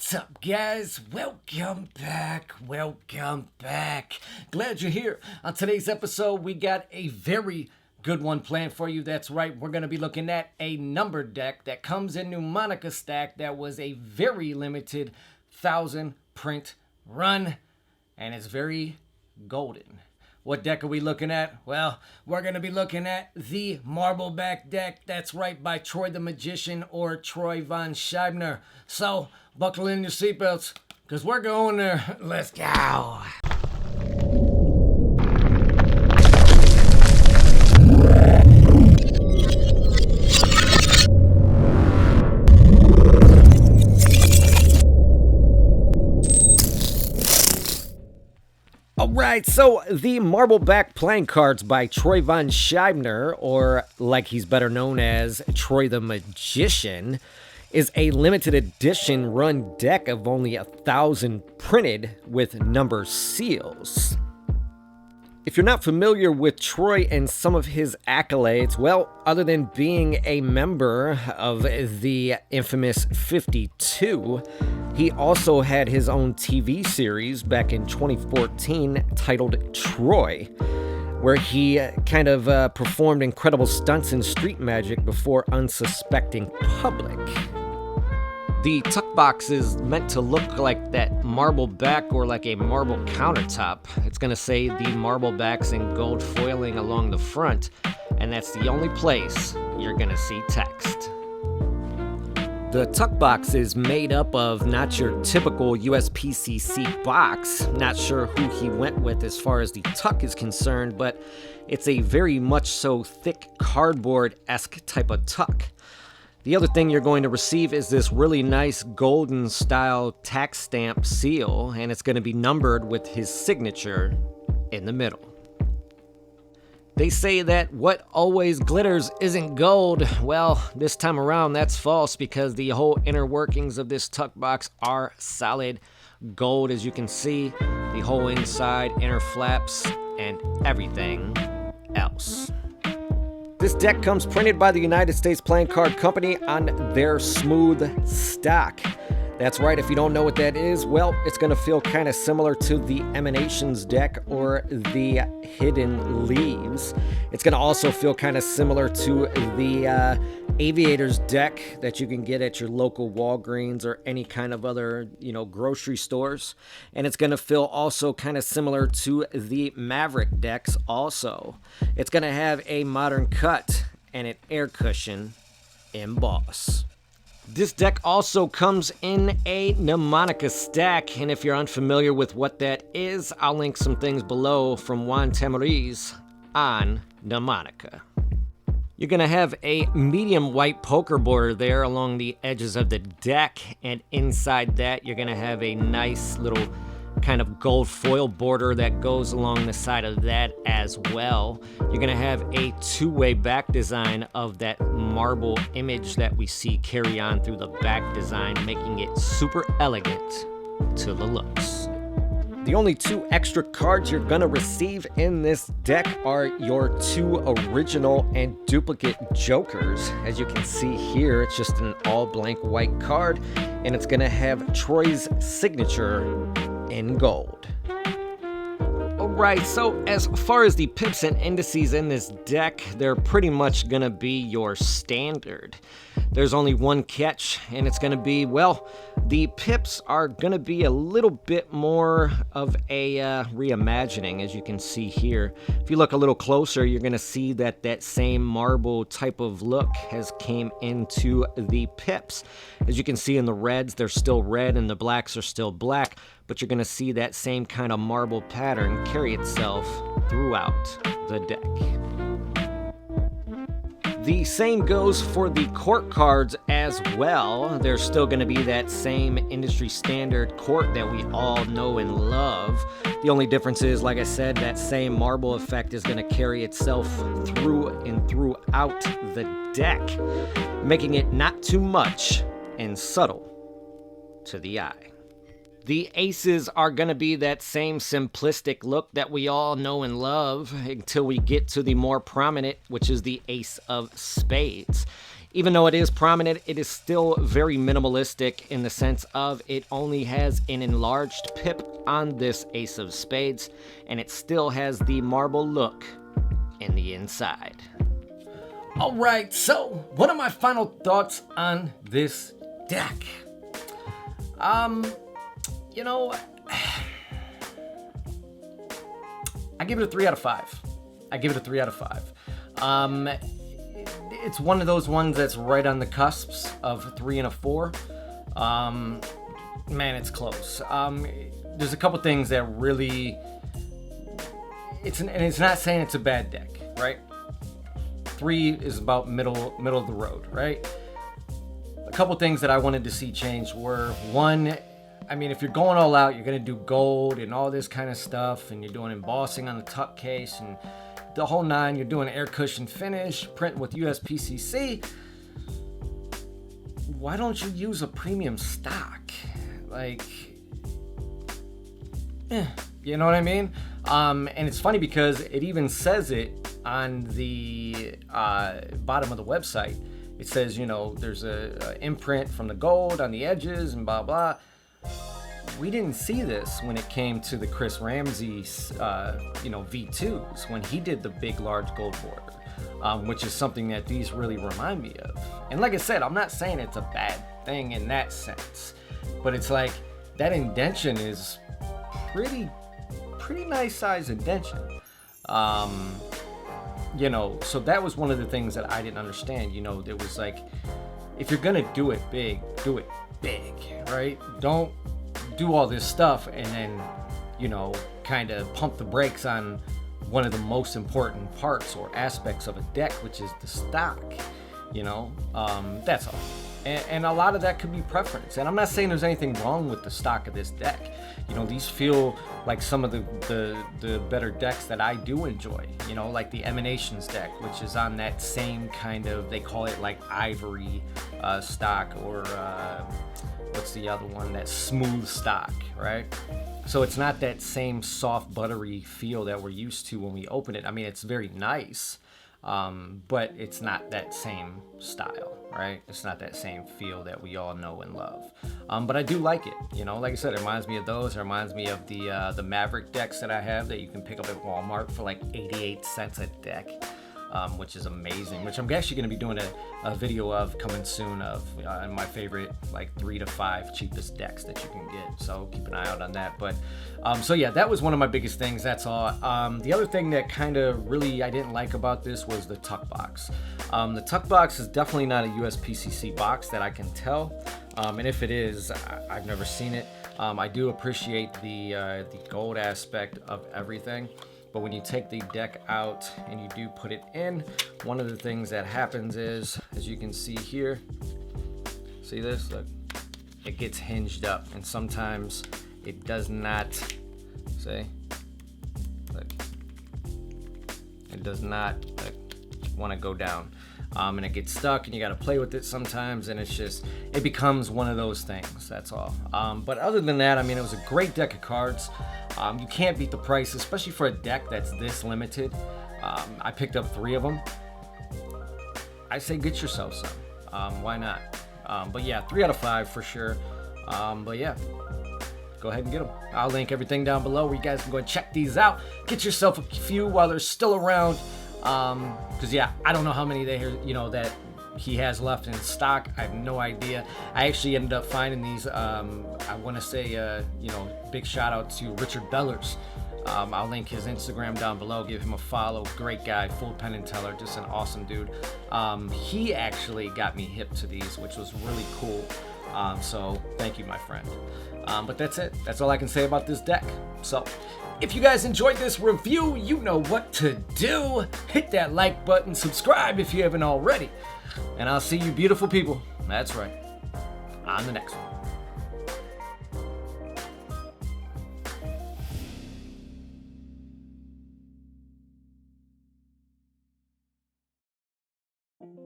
What's up, guys? Welcome back. Glad you're here. On today's episode, we got a very good one planned for you. That's right, we're going to be looking at a number deck that comes in Mnemonica stack that was a very limited 1,000 print run, and it's very golden. What deck are we looking at? Well, we're going to be looking at the Marbleback deck. That's right, by Troy the Magician or Troy von Scheibner. So, buckle in your seatbelts, because we're going there. Let's go. Alright, so the Marbleback playing cards by Troy von Scheibner, or like he's better known as Troy the Magician, is a limited edition run deck of only 1,000 printed with number seals. If you're not familiar with Troy and some of his accolades, well, other than being a member of the infamous 52, he also had his own TV series back in 2014 titled Troy, where he kind of performed incredible stunts in street magic before unsuspecting public. The tuck box is meant to look like that marble back or like a marble countertop. It's going to say the marble backs in gold foiling along the front, and that's the only place you're going to see text. The tuck box is made up of not your typical USPCC box. Not sure who he went with as far as the tuck is concerned, but it's a very much so thick cardboard-esque type of tuck. The other thing you're going to receive is this really nice golden style tax stamp seal, and it's going to be numbered with his signature in the middle. They say that what always glitters isn't gold. Well, this time around that's false, because the whole inner workings of this tuck box are solid gold, as you can see. The whole inside, inner flaps, and everything else. This deck comes printed by the United States Playing Card Company on their smooth stock. That's right, if you don't know what that is, well, it's going to feel kind of similar to the Emanations deck or the Hidden Leaves. It's going to also feel kind of similar to the Aviators deck that you can get at your local Walgreens or any kind of other, grocery stores. And it's going to feel also kind of similar to the Maverick decks also. It's going to have a modern cut and an air cushion emboss. This deck also comes in a Mnemonica stack, and if you're unfamiliar with what that is, I'll link some things below from Juan Tamariz on Mnemonica. You're going to have a medium white poker border there along the edges of the deck, and inside that you're going to have a nice little kind of gold foil border that goes along the side of that as well. You're going to have a two-way back design of that marble image that we see carry on through the back design, making it super elegant to the looks. The only two extra cards you're going to receive in this deck are your two original and duplicate jokers. As you can see here, it's just an all blank white card, and it's going to have Troy's signature in gold. Alright, so as far as the pips and indices in this deck, they're pretty much gonna be your standard. There's only one catch, and it's gonna be, well, the pips are gonna be a little bit more of a reimagining, as you can see here. If you look a little closer, you're gonna see that that same marble type of look has came into the pips. As you can see in the reds, they're still red, and the blacks are still black, but you're gonna see that same kind of marble pattern carry itself throughout the deck. The same goes for the court cards as well. There's still going to be that same industry standard court that we all know and love. The only difference is, like I said, that same marble effect is going to carry itself through and throughout the deck, making it not too much and subtle to the eye. The aces are going to be that same simplistic look that we all know and love until we get to the more prominent, which is the ace of spades. Even though it is prominent, it is still very minimalistic in the sense of it only has an enlarged pip on this Ace of Spades, and it still has the marble look in the inside. All right, so what are my final thoughts on this deck? You know, I give it a 3 out of 5. It's one of those ones that's right on the cusps of 3 and a 4. Man, it's close. There's a couple things that really, it's not saying it's a bad deck, right? 3 is about middle of the road, right? A couple things that I wanted to see changed were, one, I mean, if you're going all out, you're going to do gold and all this kind of stuff, and you're doing embossing on the tuck case and the whole 9, you're doing air cushion finish, printing with USPCC. Why don't you use a premium stock? Like, you know what I mean? And it's funny because it even says it on the bottom of the website. It says, you know, there's a imprint from the gold on the edges and blah, blah. We didn't see this when it came to the Chris Ramsey, V2s, when he did the big, large gold border, which is something that these really remind me of. And like I said, I'm not saying it's a bad thing in that sense, but it's like that indention is pretty nice size indention. So that was one of the things that I didn't understand. You know, there was like, if you're gonna do it big, right? Don't do all this stuff and then, kind of pump the brakes on one of the most important parts or aspects of a deck, which is the stock. That's all. And a lot of that could be preference. And I'm not saying there's anything wrong with the stock of this deck. These feel like some of the better decks that I do enjoy. Like the Emanations deck, which is on that same kind of, they call it like ivory stock, or what's the other one? That smooth stock, right? So it's not that same soft, buttery feel that we're used to when we open it. I mean, it's very nice. But it's not that same style, right? It's not that same feel that we all know and love. But I do like it. Like I said, it reminds me of those. It reminds me of the Maverick decks that I have that you can pick up at Walmart for like 88 cents a deck, which is amazing, which I'm actually going to be doing a video of coming soon of my favorite like 3 to 5 cheapest decks that you can get. So keep an eye out on that. But so yeah, that was one of my biggest things. That's all. The other thing that kind of really I didn't like about this was the tuck box. The tuck box is definitely not a USPCC box that I can tell. And if it is, I've never seen it. I do appreciate the gold aspect of everything. But when you take the deck out and you do put it in, one of the things that happens is, as you can see here, see this? Look, it gets hinged up, and sometimes it does not, see? Look, it does not want to go down. And it gets stuck, and you got to play with it sometimes, and it becomes one of those things, that's all. But other than that, I mean, it was a great deck of cards. You can't beat the price, especially for a deck that's this limited. I picked up 3 of them. I say get yourself some. Why not? But yeah, 3 out of 5 for sure. But yeah, go ahead and get them. I'll link everything down below where you guys can go and check these out. Get yourself a few while they're still around. Because yeah, I don't know how many that he has left in stock. I have no idea. I actually ended up finding these. I want to say, big shout out to Richard Bellers. I'll link his Instagram down below. Give him a follow. Great guy, full pen and teller, just an awesome dude. He actually got me hip to these, which was really cool. So thank you, my friend. But that's it. That's all I can say about this deck. So if you guys enjoyed this review, you know what to do. Hit that like button, subscribe if you haven't already. And I'll see you beautiful people, that's right, on the next one.